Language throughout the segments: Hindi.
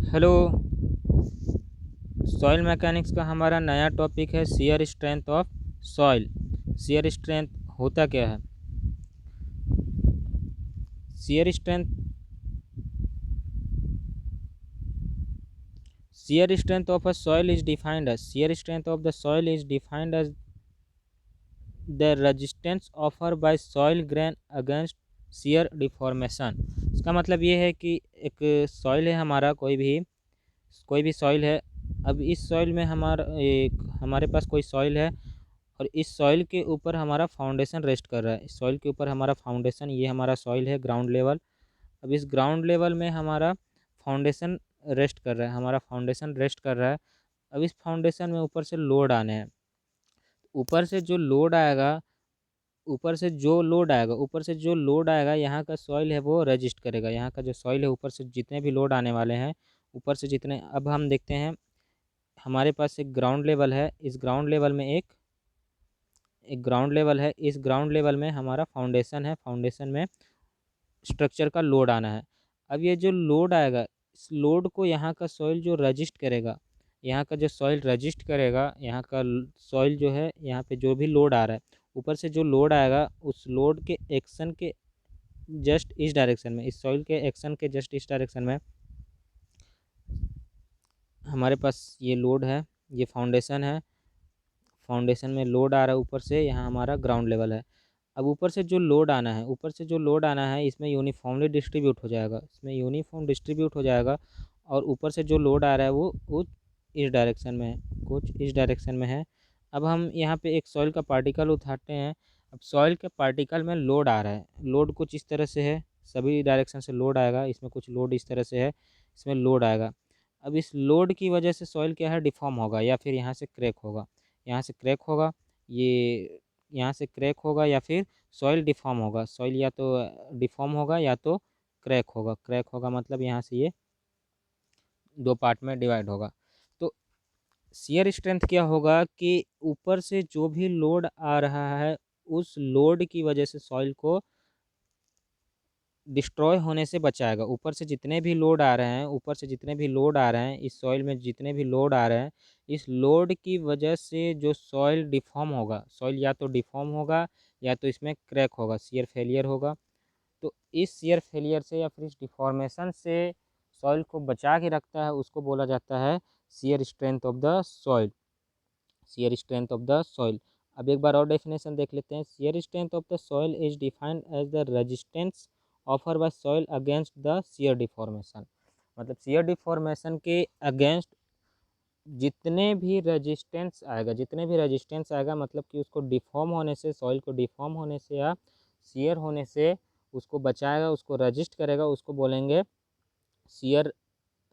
हेलो। सॉइल मैकेनिक्स का हमारा नया टॉपिक है shear strength of soil. Shear strength होता क्या है? Shear strength shear strength of a soil is defined as shear strength of the soil is defined as the resistance offer by soil grain against shear deformation. इसका मतलब ये है कि एक सॉइल है हमारा, कोई भी सॉइल है। अब इस सॉइल में हमारे पास कोई सॉइल है और इस सॉइल के ऊपर हमारा फाउंडेशन रेस्ट कर रहा है। इस सॉइल के ऊपर हमारा फाउंडेशन, ये हमारा सॉइल है ग्राउंड लेवल। अब इस ग्राउंड लेवल में हमारा फाउंडेशन रेस्ट कर रहा है, अब इस फाउंडेशन में ऊपर से लोड आने हैं। ऊपर से जो लोड आएगा ऊपर से जो लोड आएगा यहाँ का सॉइल है वो रजिस्ट करेगा। यहाँ का जो सॉइल है, ऊपर से जितने भी लोड आने वाले हैं, ऊपर से जितने, अब हम देखते हैं हमारे पास एक ग्राउंड लेवल है। इस ग्राउंड लेवल में एक ग्राउंड लेवल है। इस ग्राउंड लेवल में हमारा फाउंडेशन है। फाउंडेशन में स्ट्रक्चर का लोड आना है। अब ये जो लोड आएगा, इस लोड को यहाँ का सॉइल जो रजिस्ट करेगा, यहाँ का जो सॉइल रजिस्ट करेगा, यहाँ का सॉइल जो है, यहाँ पे जो भी लोड आ रहा है, ऊपर से जो लोड आएगा, उस लोड के एक्शन के जस्ट इस डायरेक्शन में, इस सॉइल के एक्शन के जस्ट इस डायरेक्शन में हमारे पास ये लोड है, ये फाउंडेशन है। फाउंडेशन में लोड आ रहा है ऊपर से, यहाँ हमारा ग्राउंड लेवल है। अब ऊपर से जो लोड आना है इसमें यूनिफॉर्मली डिस्ट्रीब्यूट हो जाएगा। और ऊपर से जो लोड आ रहा है वो कुछ इस डायरेक्शन में है। अब हम यहाँ पे एक सॉइल का पार्टिकल उठाते हैं। अब सॉइल के पार्टिकल में लोड आ रहा है, लोड कुछ इस तरह से है, सभी डायरेक्शन से लोड आएगा। इसमें कुछ लोड इस तरह से है, इसमें लोड आएगा। अब इस लोड की वजह से सॉइल क्या है, डिफॉर्म होगा या फिर यहाँ से क्रैक होगा। यहाँ से क्रैक होगा, ये यहाँ से क्रैक होगा या फिर सॉइल डिफॉर्म होगा। सॉइल या तो डिफॉर्म होगा या तो क्रैक होगा मतलब यहाँ से ये दो पार्ट में डिवाइड होगा। तो शियर स्ट्रेंथ क्या होगा कि ऊपर से जो भी लोड आ रहा है, उस लोड की वजह से सॉइल को डिस्ट्रॉय होने से बचाएगा। ऊपर से जितने भी लोड आ रहे हैं, इस सॉइल में जितने भी लोड आ रहे हैं, इस लोड की वजह से जो सॉइल डिफॉर्म होगा, सॉइल या तो डिफॉर्म होगा या तो इसमें क्रैक होगा, शियर फेलियर होगा। तो इस शियर फेलियर से या फिर इस डिफॉर्मेशन से सॉइल को बचा के रखता है, उसको बोला जाता है shear strength of the soil. अब एक बार और डेफिनेशन देख लेते हैं। Shear strength of the soil is defined as the resistance offer by soil against the shear deformation. मतलब शियर डिफॉर्मेशन के अगेंस्ट जितने भी रेजिस्टेंस आएगा, मतलब कि उसको डिफॉर्म होने से, सॉइल को डिफॉर्म होने से या शियर होने से उसको बचाएगा, उसको रजिस्ट करेगा, शियर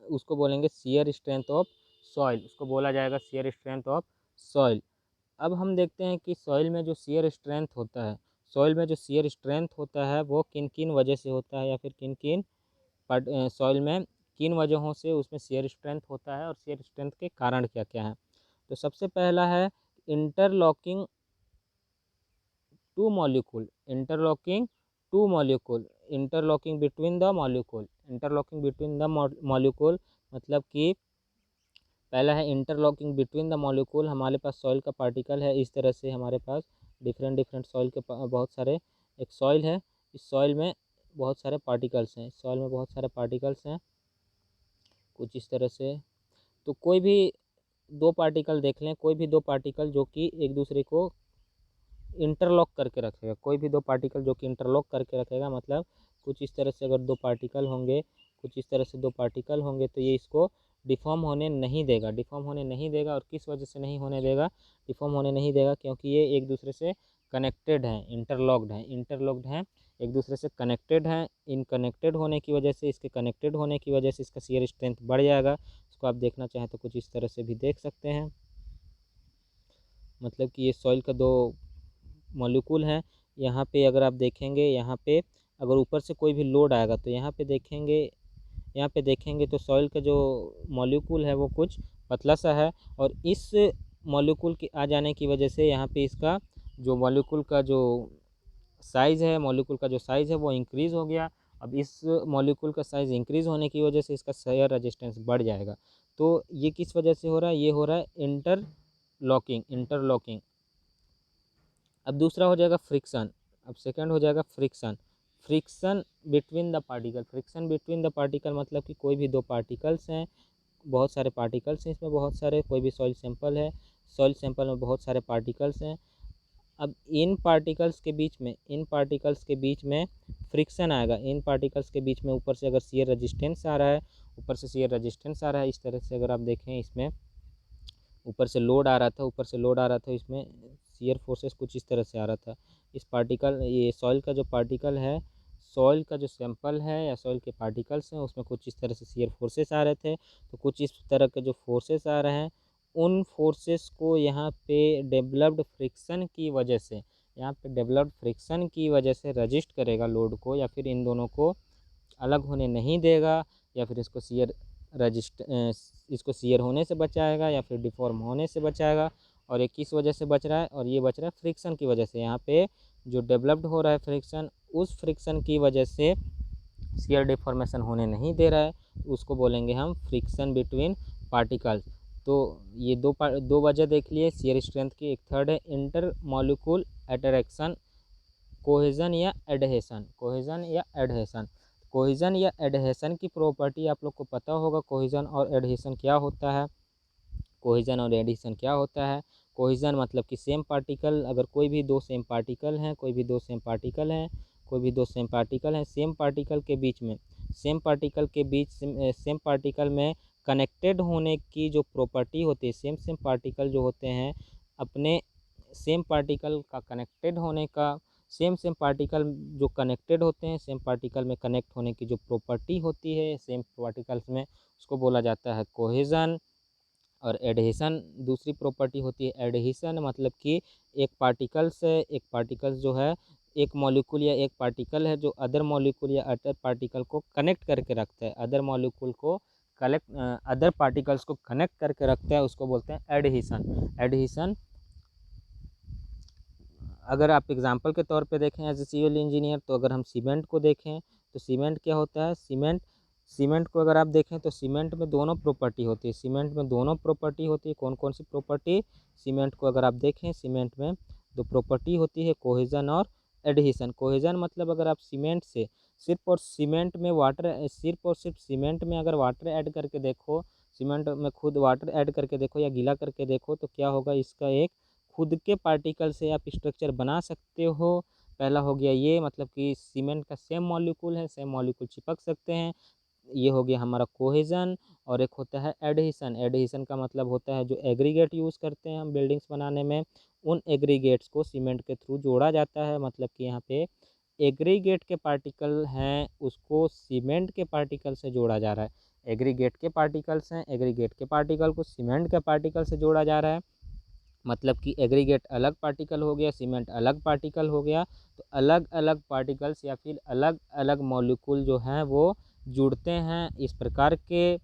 उसको बोलेंगे शियर स्ट्रेंथ ऑफ सॉइल। उसको बोला जाएगा शियर स्ट्रेंथ ऑफ सॉइल। अब हम देखते हैं कि सॉइल में जो शियर स्ट्रेंथ होता है वो किन किन वजह से होता है, या फिर किन किन सॉइल में किन वजहों से उसमें शियर स्ट्रेंथ होता है और शियर स्ट्रेंथ के कारण क्या क्या हैं। तो सबसे पहला है इंटरलॉकिंग बिटवीन द मॉलिक्यूल। मतलब कि पहला है इंटरलॉकिंग बिटवीन द मॉलिक्यूल। हमारे पास सॉइल का पार्टिकल है, इस तरह से हमारे पास डिफरेंट सॉइल के बहुत सारे, एक सॉइल है, इस सॉइल में बहुत सारे पार्टिकल्स हैं, कुछ इस तरह से। तो कोई भी दो पार्टिकल देख लें, कोई भी दो पार्टिकल जो कि एक दूसरे को इंटरलॉक करके रखेगा, मतलब कुछ इस तरह से अगर दो पार्टिकल होंगे तो ये इसको डिफॉर्म होने नहीं देगा। और किस वजह से नहीं होने देगा, डिफॉर्म होने नहीं देगा, क्योंकि ये एक दूसरे से कनेक्टेड हैं, इंटरलॉक्ड हैं, एक दूसरे से कनेक्टेड हैं। इन कनेक्टेड होने की वजह से इसका शियर स्ट्रेंथ बढ़ जाएगा। इसको आप देखना चाहें तो कुछ इस तरह से भी देख सकते हैं। मतलब कि ये सॉइल का दो मॉलिक्यूल हैं। यहाँ पे अगर आप देखेंगे, यहाँ पे अगर ऊपर से कोई भी लोड आएगा तो यहाँ पे देखेंगे तो सॉइल का जो मॉलिक्यूल है वो कुछ पतला सा है, और इस मॉलिक्यूल के आ जाने की वजह से यहाँ पे इसका जो मॉलिक्यूल का जो साइज़ है वो इंक्रीज़ हो गया। अब इस मॉलिक्यूल का साइज़ इंक्रीज़ होने की वजह से इसका शेयर रेजिस्टेंस बढ़ जाएगा। तो ये किस वजह से हो रहा है? ये हो रहा है इंटरलॉकिंग। अब दूसरा हो जाएगा फ्रिक्शन। अब सेकंड हो जाएगा friction between the particle. Friction between the particle मतलब कि कोई भी दो पार्टिकल्स हैं, बहुत सारे पार्टिकल्स हैं इसमें, बहुत सारे, कोई भी सॉइल सैंपल है, सॉइल सैंपल में बहुत सारे पार्टिकल्स हैं। अब इन पार्टिकल्स के बीच में फ्रिक्शन आएगा। इन पार्टिकल्स के बीच में ऊपर से अगर शियर रेजिस्टेंस आ रहा है, इस तरह से अगर आप देखें, इसमें ऊपर से लोड आ रहा था, इसमें शियर फोर्सेस कुछ इस तरह से आ रहा था। ये सॉइल का जो पार्टिकल है, सॉइल का जो सैंपल है या सॉइल के पार्टिकल्स हैं, उसमें कुछ इस तरह से शियर फोर्सेस आ रहे थे। तो कुछ इस तरह के जो फोर्सेस आ रहे हैं, उन फोर्सेस को यहाँ पे डेवलप्ड फ्रिक्शन की वजह से रजिस्ट करेगा लोड को, या फिर इन दोनों को अलग होने नहीं देगा, या फिर इसको शियर होने से बचाएगा, या फिर डिफॉर्म होने से बचाएगा। और ये किस वजह से बच रहा है? और ये बच रहा है फ्रिक्शन की वजह से। यहाँ पे जो डेवलप्ड हो रहा है फ्रिक्शन, उस फ्रिक्शन की वजह से शियर डिफॉर्मेशन होने नहीं दे रहा है, तो उसको बोलेंगे हम फ्रिक्शन बिटवीन पार्टिकल्स। तो ये दो वजह देख लिए शियर स्ट्रेंथ की। एक थर्ड है इंटर मॉलिक्यूल अट्रैक्शन, कोहेजन या एडहेशन। कोहेजन की प्रॉपर्टी आप लोग को पता होगा। कोहेजन और एडहेशन क्या होता है? कोहेजन मतलब कि सेम पार्टिकल, अगर कोई भी दो सेम पार्टिकल हैं, सेम पार्टिकल में कनेक्टेड होने की जो प्रॉपर्टी होती है, सेम पार्टिकल जो होते हैं अपने सेम पार्टिकल का कनेक्टेड होने का, सेम पार्टिकल जो कनेक्टेड होते हैं, सेम पार्टिकल में कनेक्ट होने की जो प्रॉपर्टी होती है सेम पार्टिकल्स में, उसको बोला जाता है कोहेजन। और एडहेशन दूसरी प्रॉपर्टी होती है। एडहेशन मतलब कि एक पार्टिकल्स जो है, एक मॉलिक्यूल या एक पार्टिकल है जो अदर मॉलिक्यूल या अदर पार्टिकल को कनेक्ट करके रखता है, अदर पार्टिकल्स को कनेक्ट करके रखता है, उसको बोलते हैं एडहेशन। अगर आप एग्जांपल के तौर पे देखें एज ए सिविल इंजीनियर, तो अगर हम सीमेंट को देखें तो सीमेंट क्या होता है? सीमेंट को अगर आप देखें तो सीमेंट में दोनों प्रॉपर्टी होती है। कौन कौन सी प्रॉपर्टी? सीमेंट को अगर आप देखें, सीमेंट में दो प्रॉपर्टी होती है, कोहेजन और एडहेशन। कोहेजन मतलब अगर आप सिर्फ और सिर्फ सीमेंट में अगर वाटर ऐड करके देखो, सीमेंट में खुद वाटर ऐड करके देखो या गीला करके देखो, तो क्या होगा? इसका एक खुद के पार्टिकल से आप स्ट्रक्चर बना सकते हो। पहला हो गया ये, मतलब कि सीमेंट का सेम मॉलिक्यूल चिपक सकते हैं, ये हो गया हमारा कोहेजन। और एक होता है एडहेशन का मतलब होता है जो एग्रीगेट यूज़ करते हैं हम बिल्डिंग्स बनाने में, उन एग्रीगेट्स को सीमेंट के थ्रू जोड़ा जाता है। मतलब कि यहाँ पे एग्रीगेट के पार्टिकल हैं, उसको सीमेंट के पार्टिकल से जोड़ा जा रहा है। एग्रीगेट के पार्टिकल को सीमेंट के पार्टिकल से जोड़ा जा रहा है। मतलब कि एग्रीगेट अलग पार्टिकल हो गया, सीमेंट अलग पार्टिकल हो गया। तो अलग अलग पार्टिकल्स या फिर अलग अलग मॉलिक्यूल जो हैं वो जुड़ते हैं। इस प्रकार के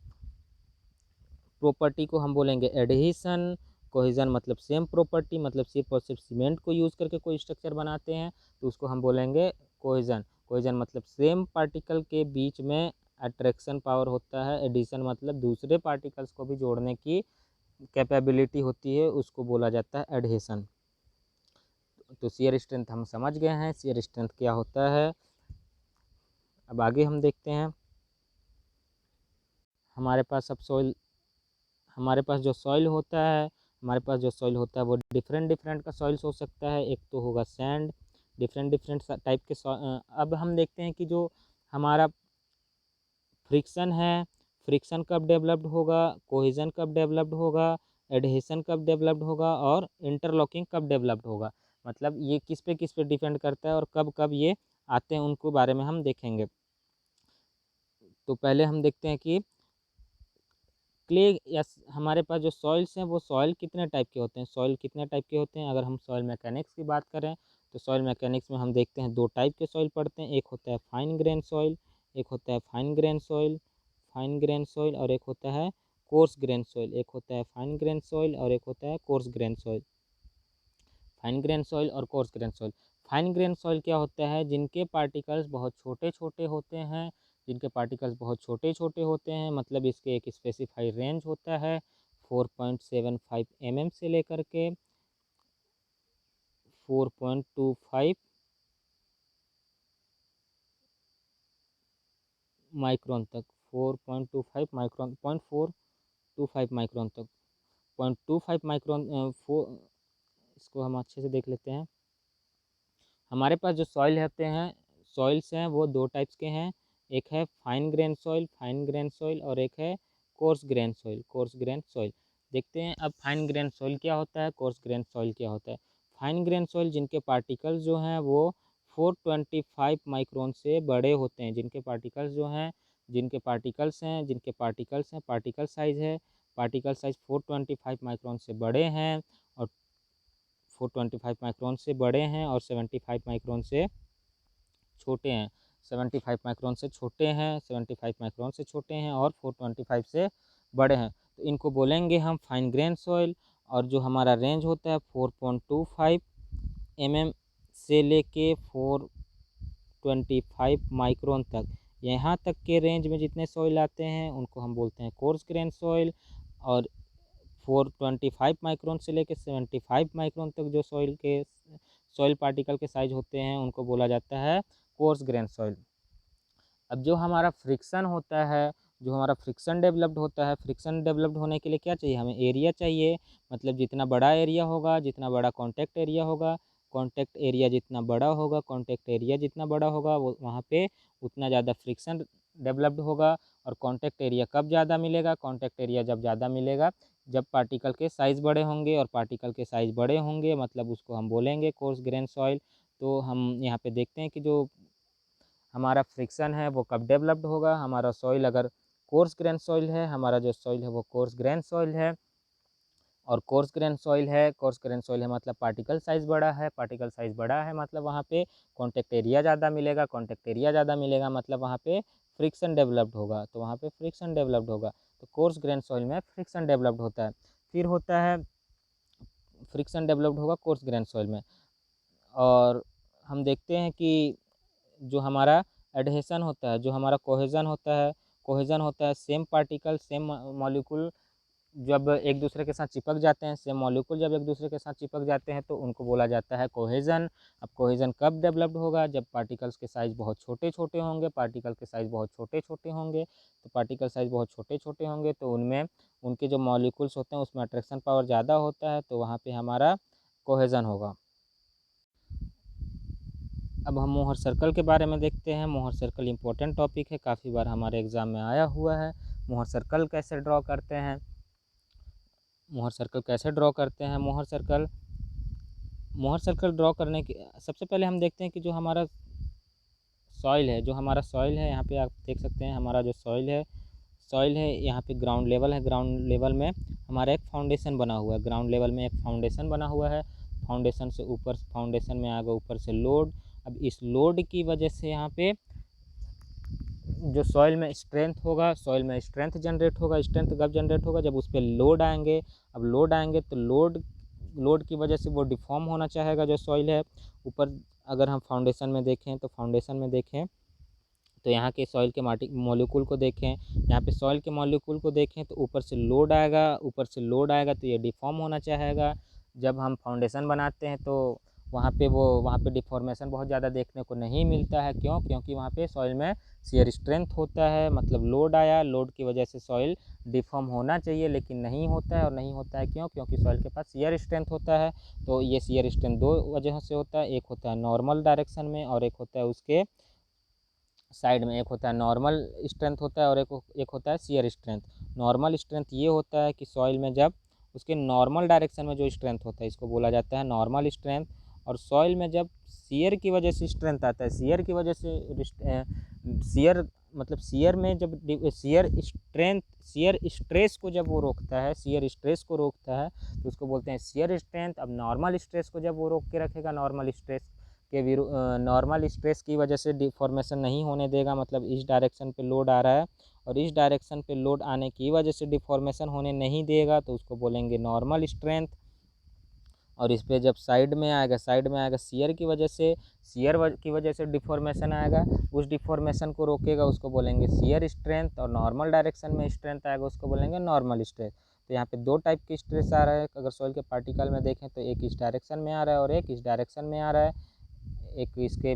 प्रॉपर्टी को हम बोलेंगे एडहेशन। कोहेजन मतलब सेम प्रॉपर्टी, मतलब सिर्फ और सिर्फ सीमेंट को यूज़ करके कोई स्ट्रक्चर बनाते हैं, तो उसको हम बोलेंगे कोहेजन मतलब सेम पार्टिकल के बीच में अट्रैक्शन पावर होता है। एडिशन मतलब दूसरे पार्टिकल्स को भी जोड़ने की कैपेबिलिटी होती है, उसको बोला जाता है एडहेशन। तो शियर स्ट्रेंथ हम समझ गए हैं, शियर स्ट्रेंथ क्या होता है। अब आगे हम देखते हैं, हमारे पास जो सॉइल होता है वो डिफरेंट का सॉइल्स हो सकता है। एक तो होगा सैंड, डिफरेंट टाइप के अब हम देखते हैं कि जो हमारा फ्रिक्शन है, फ्रिक्शन कब डेवलप्ड होगा, कोहेजन कब डेवलप्ड होगा, एडहेशन कब डेवलप्ड होगा, और इंटरलॉकिंग कब डेवलप्ड होगा। मतलब ये किस पे डिपेंड करता है और कब कब ये आते हैं, उनको बारे में हम देखेंगे। तो पहले हम देखते हैं कि क्ले या हमारे पास जो सॉइल्स हैं वो सॉइल कितने टाइप के होते हैं। अगर हम सॉइल मैकेनिक्स की बात करें तो सॉइल मैकेनिक्स में हम देखते हैं दो टाइप के सॉइल पढ़ते हैं। एक होता है फाइन ग्रेन सॉइल, और एक होता है coarse grain soil. Fine grain soil और coarse grain soil. Fine grain soil क्या होता है, जिनके पार्टिकल्स बहुत छोटे छोटे होते हैं, जिनके पार्टिकल्स बहुत छोटे छोटे होते हैं, मतलब इसके एक स्पेसिफाइड रेंज होता है 4.75 mm से लेकर के 4.25 माइक्रोन तक, 4.25 माइक्रोन, 0.425 माइक्रोन तक, 0.25 माइक्रोन इसको हम अच्छे से देख लेते हैं। हमारे पास जो सॉइल होते हैं, सॉइल्स हैं वो दो टाइप्स के हैं, एक है फाइन ग्रेन सॉइल और एक है कोर्स ग्रेन सॉइल। देखते हैं अब फाइन ग्रेन सॉइल क्या होता है, कोर्स ग्रेन सॉइल क्या होता है। फाइन ग्रेन सॉइल जिनके पार्टिकल्स जो हैं वो 425 माइक्रोन से बड़े होते हैं, जिनके पार्टिकल्स हैं पार्टिकल साइज 425 माइक्रोन से बड़े हैं और 425 माइक्रोन से बड़े हैं और 75 माइक्रोन से छोटे हैं, 75 माइक्रोन से छोटे हैं, 75 माइक्रोन से छोटे हैं और 425 से बड़े हैं, तो इनको बोलेंगे हम फाइन ग्रेन सॉइल। और जो हमारा रेंज होता है 4.25 mm से लेके 425 माइक्रोन तक, यहाँ तक के रेंज में जितने सॉइल आते हैं उनको हम बोलते हैं कोर्स ग्रेन सॉइल। और 425 माइक्रोन से लेकर 75 माइक्रोन तक जो सॉइल पार्टिकल के साइज होते हैं उनको बोला जाता है कोर्स ग्रेन सॉइल। अब जो हमारा फ्रिक्शन होता है, जो हमारा फ्रिक्शन डेवलप्ड होता है, फ्रिक्शन डेवलप्ड होने के लिए क्या चाहिए, हमें एरिया चाहिए, मतलब जितना बड़ा एरिया होगा, जितना बड़ा कॉन्टैक्ट एरिया होगा, कॉन्टैक्ट एरिया जितना बड़ा होगा, कॉन्टैक्ट एरिया जितना बड़ा होगा वो वहाँ पे उतना ज़्यादा फ्रिक्शन डेवलप्ड होगा। और कॉन्टैक्ट एरिया कब ज़्यादा मिलेगा, कॉन्टैक्ट एरिया जब ज़्यादा मिलेगा जब पार्टिकल के साइज़ बड़े होंगे, और पार्टिकल के साइज़ बड़े होंगे मतलब उसको हम बोलेंगे कोर्स ग्रेन सॉइल। तो हम यहाँ पे देखते हैं कि जो हमारा फ्रिक्शन है वो कब डेवलप्ड होगा, हमारा सॉइल अगर कोर्स ग्रेन सॉइल है, हमारा जो सॉइल है वो कोर्स ग्रेन सॉइल है। और कोर्स ग्रेन सॉइल है मतलब पार्टिकल साइज़ बड़ा है मतलब वहाँ पे कॉन्टैक्ट एरिया ज़्यादा मिलेगा मतलब वहाँ पे फ्रिक्शन डेवलप्ड होगा, तो वहाँ पे फ्रिक्शन डेवलप्ड होगा, तो कोर्स ग्रेन सॉइल में फ्रिक्शन डेवलप्ड होता है। फिर होता है फ्रिक्शन डेवलप्ड होगा कोर्स ग्रेन सॉइल में। और हम देखते हैं कि जो हमारा एडहेसन होता है, जो हमारा कोहेजन होता है, सेम पार्टिकल सेम मॉलिक्यूल जब एक दूसरे के साथ चिपक जाते हैं, सेम मॉलिक्यूल जब एक दूसरे के साथ चिपक जाते हैं तो उनको बोला जाता है कोहेजन। अब कोहेजन कब डेवलप्ड होगा, जब पार्टिकल्स के साइज़ बहुत छोटे छोटे होंगे, तो पार्टिकल साइज़ बहुत छोटे छोटे होंगे तो उनमें उनके जो मॉलिक्यूल्स होते हैं उसमें अट्रैक्शन पावर ज़्यादा होता है, तो वहाँ पे हमारा कोहेजन होगा। अब हम मोहर सर्कल के बारे में देखते हैं। मोहर सर्कल इम्पोर्टेंट टॉपिक है, काफ़ी बार हमारे एग्ज़ाम में आया हुआ है। मोहर सर्कल कैसे ड्रॉ करते हैं, मोहर सर्कल ड्रॉ करने के सबसे पहले हम देखते हैं कि जो हमारा सॉइल है यहाँ पे आप देख सकते हैं हमारा जो सॉइल है यहाँ पे ग्राउंड लेवल है, ग्राउंड लेवल में हमारा एक फाउंडेशन बना हुआ है, फाउंडेशन से ऊपर, फाउंडेशन में आगे ऊपर से लोड। अब इस लोड की वजह से यहाँ पे जो सॉइल में स्ट्रेंथ जनरेट होगा, स्ट्रेंथ कब जनरेट होगा, जब उस पर लोड आएंगे। अब लोड आएंगे तो लोड की वजह से वो डिफॉर्म होना चाहेगा जो सॉइल है ऊपर। अगर हम फाउंडेशन में देखें तो यहाँ के सॉइल के मॉलिक्यूल को देखें, यहाँ पे सॉइल के मॉलिक्यूल को देखें तो ऊपर से लोड आएगा तो ये डिफॉर्म होना चाहेगा। जब हम फाउंडेशन बनाते हैं तो वहाँ पे डिफॉर्मेशन बहुत ज़्यादा देखने को नहीं मिलता है, क्योंकि वहाँ पे सॉइल में शियर स्ट्रेंथ होता है, मतलब लोड आया, लोड की वजह से सॉइल डिफॉर्म होना चाहिए लेकिन नहीं होता है। और नहीं होता है क्योंकि सॉइल के पास शियर स्ट्रेंथ होता है। तो ये शियर स्ट्रेंथ दो वजह से होता है, एक होता है नॉर्मल डायरेक्शन में और एक होता है उसके साइड में। एक होता है नॉर्मल स्ट्रेंथ होता है और एक होता है शियर स्ट्रेंथ। नॉर्मल स्ट्रेंथ ये होता है कि सॉइल में जब उसके नॉर्मल डायरेक्शन में जो स्ट्रेंथ होता है इसको बोला जाता है नॉर्मल स्ट्रेंथ। और सॉइल में जब शियर की वजह से स्ट्रेंथ आता है, शियर की वजह से शियर में जब शियर स्ट्रेस को जब वो रोकता है, तो उसको बोलते हैं शियर स्ट्रेंथ। अब नॉर्मल स्ट्रेस को जब वो रोक के रखेगा, नॉर्मल स्ट्रेस की वजह से डिफॉर्मेशन नहीं होने देगा, मतलब इस डायरेक्शन पे लोड आ रहा है और इस डायरेक्शन पे लोड आने की वजह से डिफॉर्मेशन होने नहीं देगा, तो उसको बोलेंगे नॉर्मल स्ट्रेंथ। और इस पे जब साइड में आएगा शियर की वजह से, की वजह से डिफॉर्मेशन आएगा, उस डिफॉर्मेशन को रोकेगा उसको बोलेंगे शियर स्ट्रेंथ, और नॉर्मल डायरेक्शन में स्ट्रेंथ आएगा उसको बोलेंगे नॉर्मल स्ट्रेंथ। तो यहाँ पे दो टाइप की स्ट्रेस आ रहा है, अगर सॉइल के पार्टिकल में देखें तो एक इस डायरेक्शन में आ रहा है और एक इस डायरेक्शन में आ रहा है, एक इसके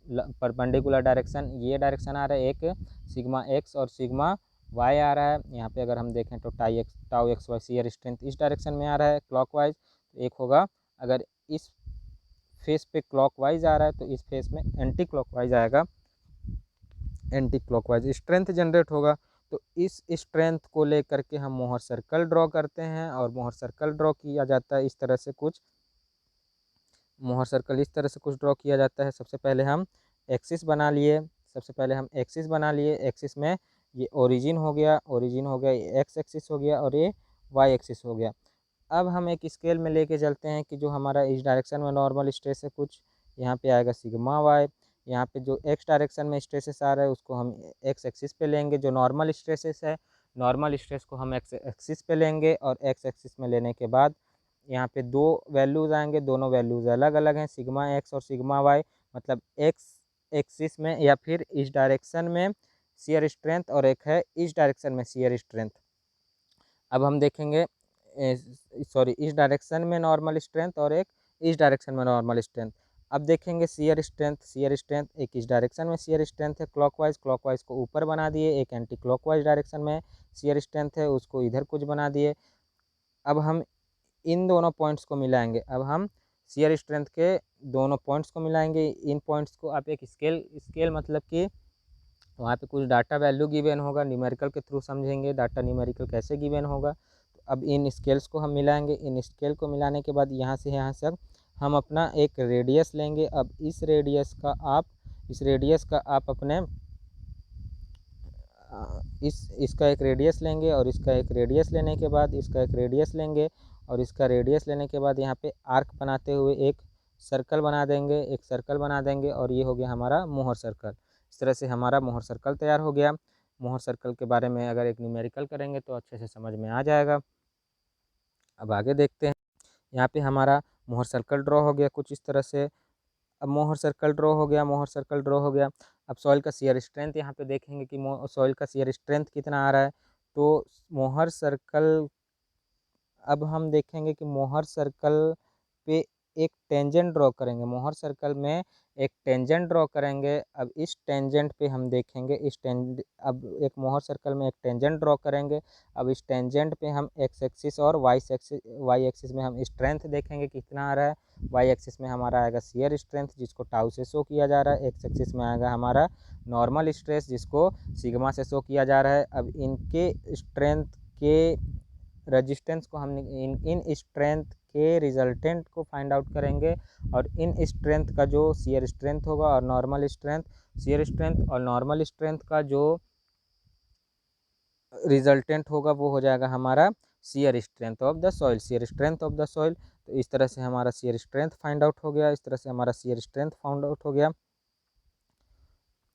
परपेंडिकुलर डायरेक्शन ये डायरेक्शन आ रहा है, एक सिग्मा एक्स और सिग्मा वाई आ रहा है। यहाँ पे अगर हम देखें तो tau x y shear strength इस डायरेक्शन में आ रहा है क्लॉकवाइज, एक होगा अगर इस फेस पे क्लॉकवाइज आ रहा है तो इस फेस में एंटी क्लॉकवाइज आएगा, एंटी क्लॉकवाइज स्ट्रेंथ जनरेट होगा। तो इस स्ट्रेंथ को लेकर के हम मोहर सर्कल ड्रॉ करते हैं, और मोहर सर्कल ड्रॉ किया जाता है इस तरह से कुछ, मोहर सर्कल इस तरह से कुछ ड्रॉ किया जाता है। सबसे पहले हम एक्सिस बना लिए, एक्सिस में ये ओरिजिन हो गया, ये एक्स एक्सिस हो गया और ये वाई एक्सिस हो गया। अब हम एक स्केल में लेके चलते हैं कि जो हमारा इस डायरेक्शन में नॉर्मल स्ट्रेस है कुछ, यहाँ पे आएगा सिग्मा वाई, यहाँ पे जो एक्स डायरेक्शन में स्ट्रेसेस आ रहा है उसको हम एक्स एक्सिस पे लेंगे, जो नॉर्मल स्ट्रेसेस है नॉर्मल स्ट्रेस को हम एक्स एक्सिस पे लेंगे, और एक्स एक्सिस में लेने के बाद यहाँ पे दो वैल्यूज़ आएंगे, दोनों वैल्यूज़ अलग अलग हैं, सिग्मा एक्स और सिग्मा वाई, मतलब एक्स एक्सिस में या फिर इस डायरेक्शन में शियर स्ट्रेंथ और एक है इस डायरेक्शन में शियर स्ट्रेंथ। अब हम देखेंगे सॉरी इस डायरेक्शन में नॉर्मल स्ट्रेंथ और एक इस डायरेक्शन में नॉर्मल स्ट्रेंथ। अब देखेंगे शियर स्ट्रेंथ एक इस डायरेक्शन में शियर स्ट्रेंथ है क्लॉकवाइज को ऊपर बना दिए, एक एंटी क्लॉकवाइज डायरेक्शन में शियर स्ट्रेंथ है उसको इधर कुछ बना दिए। अब हम इन दोनों पॉइंट्स को मिलाएंगे, अब हम शियर स्ट्रेंथ के दोनों पॉइंट्स को मिलाएंगे, इन पॉइंट्स को आप एक स्केल मतलब कि वहाँ पे कुछ डाटा वैल्यू गिवन होगा, न्यूमेरिकल के थ्रू समझेंगे डाटा न्यूमेरिकल कैसे गिवन होगा। तो अब इन स्केल्स को हम मिलाएंगे, इन स्केल को मिलाने के बाद यहाँ से हम अपना एक रेडियस लेंगे। अब इस रेडियस का आप अपने इसका एक रेडियस लेंगे, और इसका एक रेडियस लेने के बाद इसका एक रेडियस लेंगे, और इसका रेडियस लेने के बाद यहाँ पे आर्क बनाते हुए एक सर्कल बना देंगे, और ये हो गया हमारा मोहर सर्कल। इस तरह से हमारा मोहर सर्कल तैयार हो गया। मोहर सर्कल के बारे में अगर एक न्यूमेरिकल करेंगे तो अच्छे से समझ में आ जाएगा। अब आगे देखते हैं, यहाँ पे हमारा मोहर सर्कल ड्रॉ हो गया कुछ इस तरह से। अब मोहर सर्कल ड्रॉ हो गया। अब सॉइल का शियर स्ट्रेंथ यहाँ पे देखेंगे कि सॉइल का शियर स्ट्रेंथ कितना आ रहा है। तो मोहर सर्कल, अब हम देखेंगे कि मोहर सर्कल पे एक टेंजेंट ड्रॉ करेंगे, मोहर सर्कल में एक टेंजेंट ड्रॉ करेंगे। अब इस टेंजेंट पे हम देखेंगे अब एक मोहर सर्कल में एक टेंजेंट ड्रॉ करेंगे। अब इस टेंजेंट पे हम एक्स एक्सिस और वाई एक्सिस में हम स्ट्रेंथ देखेंगे कितना आ रहा है। वाई एक्सिस में हमारा आएगा शियर स्ट्रेंथ जिसको टाउ से शो किया जा रहा है, एक्स एक्सिस में आएगा हमारा नॉर्मल स्ट्रेस जिसको सिग्मा से शो किया जा रहा है। अब इनके स्ट्रेंथ के रेजिस्टेंस को हम इन स्ट्रेंथ के रिजल्टेंट को फाइंड आउट करेंगे, और इन स्ट्रेंथ का जो शियर स्ट्रेंथ होगा और नॉर्मल स्ट्रेंथ का जो रिजल्टेंट होगा वो हो जाएगा हमारा shear strength of the soil. तो इस तरह से हमारा शियर स्ट्रेंथ फाइंड आउट हो गया,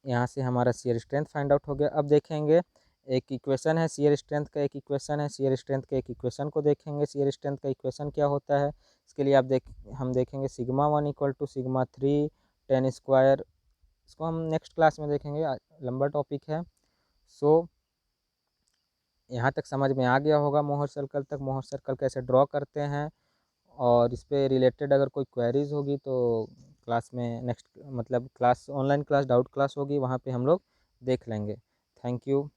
यहाँ से हमारा शियर स्ट्रेंथ फाइंड आउट हो गया। अब देखेंगे एक इक्वेशन है शियर स्ट्रेंथ का, शियर स्ट्रेंथ के एक इक्वेशन को देखेंगे। शियर स्ट्रेंथ का इक्वेशन क्या होता है, इसके लिए हम देखेंगे sigma 1 equal to sigma 3 10 square. इसको हम नेक्स्ट क्लास में देखेंगे, लंबा टॉपिक है। सो यहाँ तक समझ में आ गया होगा मोहर सर्कल कैसे ड्रॉ करते हैं, और इस पर रिलेटेड अगर कोई क्वेरीज होगी तो क्लास में नेक्स्ट मतलब class online class doubt class होगी, वहाँ पे हम लोग देख लेंगे। Thank you.